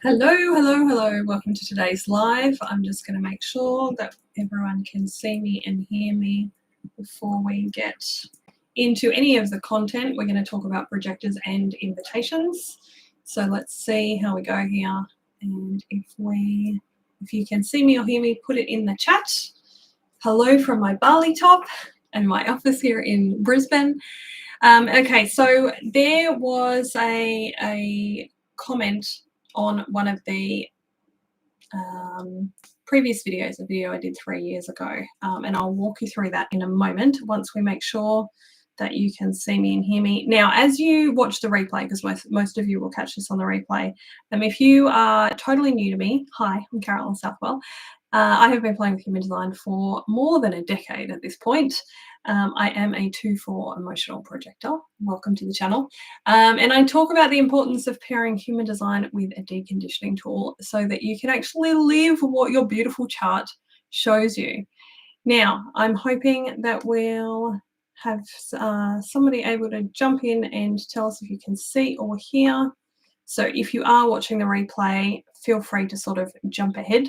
Hello, hello, hello. Welcome to today's live. I'm just going to make sure that everyone can see me and hear me before we get into any of the content. We're going to talk about projectors and invitations. So let's see how we go here. And if you can see me or hear me, put it in the chat. Hello from my Bali top and my office here in Brisbane. Okay, so there was a comment on one of the previous videos, a video I did 3 years ago, and I'll walk you through that in a moment once we make sure that you can see me and hear me. Now, as you watch the replay, because most of you will catch this on the replay, if you are totally new to me, hi, I'm Carolyn Southwell. I have been playing with human design for more than a decade at this point. I am a 2/4 emotional projector. Welcome to the channel. And I talk about the importance of pairing human design with a deconditioning tool so that you can actually live what your beautiful chart shows you. Now, I'm hoping that we'll have somebody able to jump in and tell us if you can see or hear. So if you are watching the replay, feel free to sort of jump ahead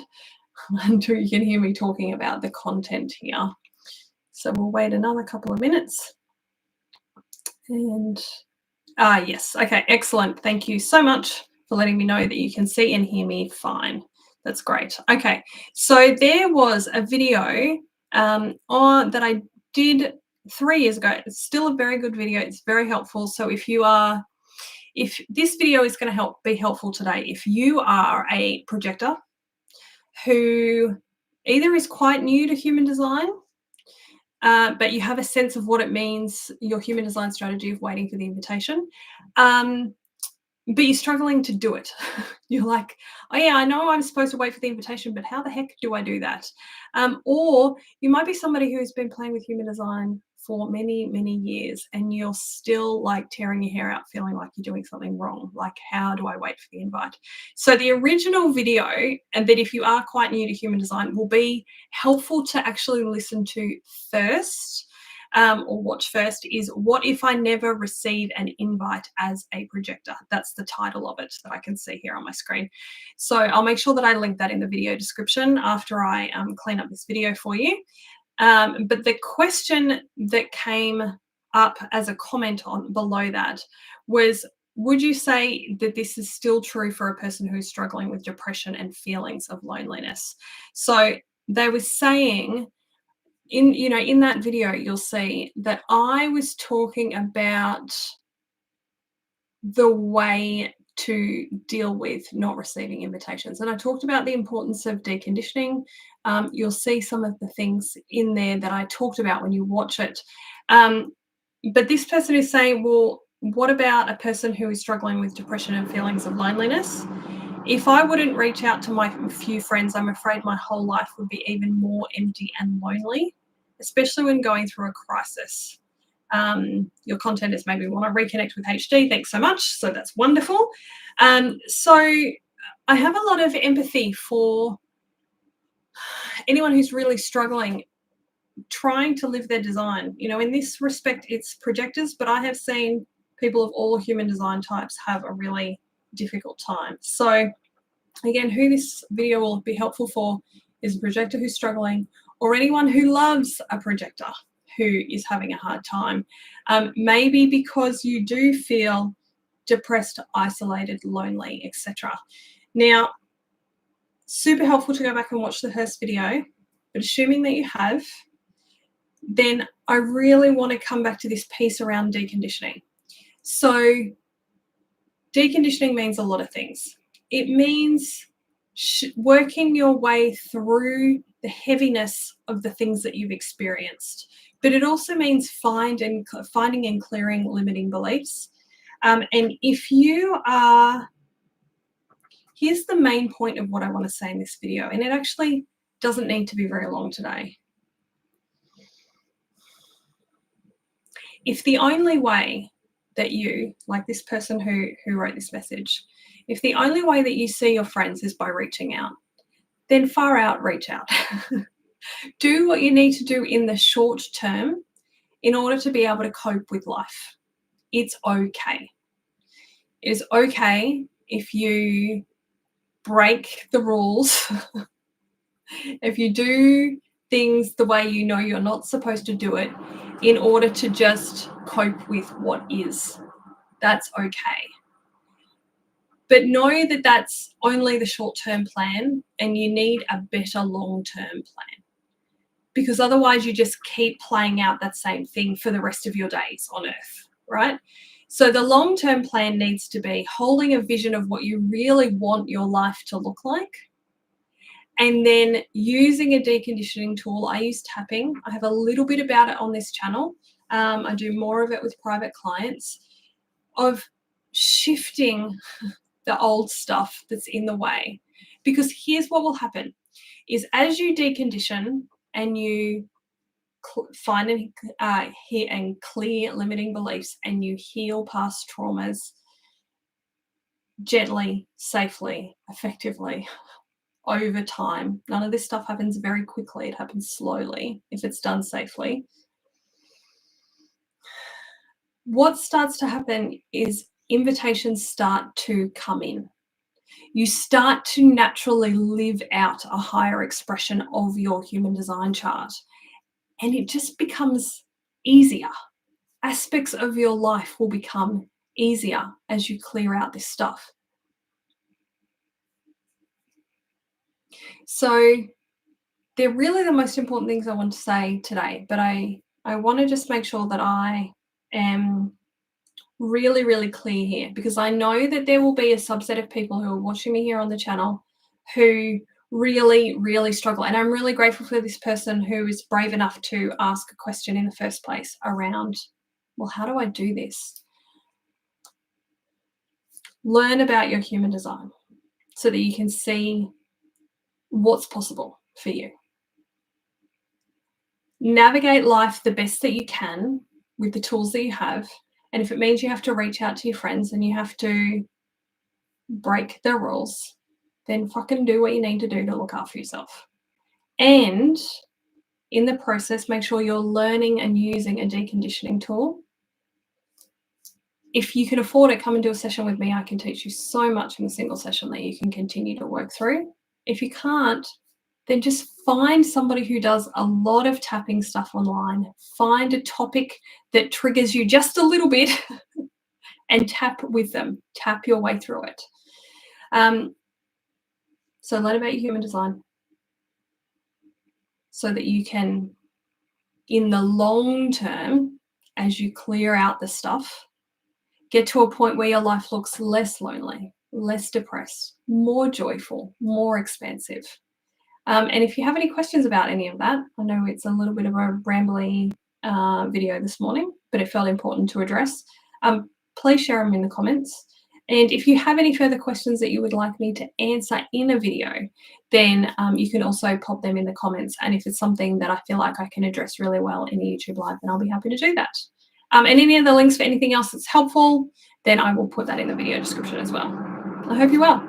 until you can hear me talking about the content here. So we'll wait another couple of minutes. And yes, okay, excellent. Thank you so much for letting me know that you can see and hear me fine. That's great. Okay, so there was a video that I did 3 years ago. It's still a very good video. It's very helpful. So if this video is going to be helpful today, if you are a projector who either is quite new to human design, but you have a sense of what it means, your human design strategy of waiting for the invitation, but you're struggling to do it. You're like, oh yeah, I know I'm supposed to wait for the invitation, but how the heck do I do that? Or you might be somebody who's been playing with human design for many, many years and you're still like tearing your hair out, feeling like you're doing something wrong. Like, how do I wait for the invite? So the original video, and that if you are quite new to human design, will be helpful to actually listen to first. Or watch first, is What If I Never Receive an Invite as a Projector? That's the title of it that I can see here on my screen. So I'll make sure that I link that in the video description after I clean up this video for you. But the question that came up as a comment on below that was, would you say that this is still true for a person who's struggling with depression and feelings of loneliness? So they were saying, in that video, you'll see that I was talking about the way to deal with not receiving invitations. And I talked about the importance of deconditioning. You'll see some of the things in there that I talked about when you watch it. But this person is saying, well, what about a person who is struggling with depression and feelings of loneliness? If I wouldn't reach out to my few friends, I'm afraid my whole life would be even more empty and lonely, especially when going through a crisis. Your content is maybe want to reconnect with HD. Thanks so much. So that's wonderful. So I have a lot of empathy for anyone who's really struggling, trying to live their design. In this respect, it's projectors, but I have seen people of all human design types have a really difficult time. So again, who this video will be helpful for is a projector who's struggling, or anyone who loves a projector who is having a hard time. Maybe because you do feel depressed, isolated, lonely, etc. Now, super helpful to go back and watch the first video, but assuming that you have, then I really want to come back to this piece around deconditioning. So deconditioning means a lot of things. It means working your way through the heaviness of the things that you've experienced. But it also means finding and clearing limiting beliefs. And if you are, here's the main point of what I want to say in this video, and it actually doesn't need to be very long today. If the only way that you, like this person who wrote this message, if the only way that you see your friends is by reaching out, then far out, reach out. Do what you need to do in the short term in order to be able to cope with life. It's okay. It is okay if you break the rules, if you do things the way you know you're not supposed to do it in order to just cope with what is, that's okay. But know that that's only the short-term plan, and you need a better long-term plan, because otherwise you just keep playing out that same thing for the rest of your days on earth, right? So the long-term plan needs to be holding a vision of what you really want your life to look like, and then using a deconditioning tool. I use tapping. I have a little bit about it on this channel. I do more of it with private clients, of shifting the old stuff that's in the way. Because here's what will happen is, as you decondition and you find and clear limiting beliefs, and you heal past traumas gently, safely, effectively, over time. None of this stuff happens very quickly. It happens slowly if it's done safely. What starts to happen is invitations start to come in. You start to naturally live out a higher expression of your human design chart, and it just becomes easier. Aspects of your life will become easier as you clear out this stuff. So they're really the most important things I want to say today, but I want to just make sure that I am really, really clear here, because I know that there will be a subset of people who are watching me here on the channel who really, really struggle. And I'm really grateful for this person who is brave enough to ask a question in the first place around, well, how do I do this? Learn about your human design so that you can see what's possible for you. Navigate life the best that you can with the tools that you have. And if it means you have to reach out to your friends and you have to break the rules, then fucking do what you need to do to look after yourself. And in the process, make sure you're learning and using a deconditioning tool. If you can afford it, come and do a session with me. I can teach you so much in a single session that you can continue to work through. If you can't, then just find somebody who does a lot of tapping stuff online. Find a topic that triggers you just a little bit and tap with them. Tap your way through it. So learn about your human design so that you can, in the long term, as you clear out the stuff, get to a point where your life looks less lonely, less depressed, more joyful, more expansive. And if you have any questions about any of that, I know it's a little bit of a rambly video this morning, but it felt important to address. Please share them in the comments. And if you have any further questions that you would like me to answer in a video, then you can also pop them in the comments. And if it's something that I feel like I can address really well in a YouTube live, then I'll be happy to do that. And any of the links for anything else that's helpful, then I will put that in the video description as well. I hope you're well.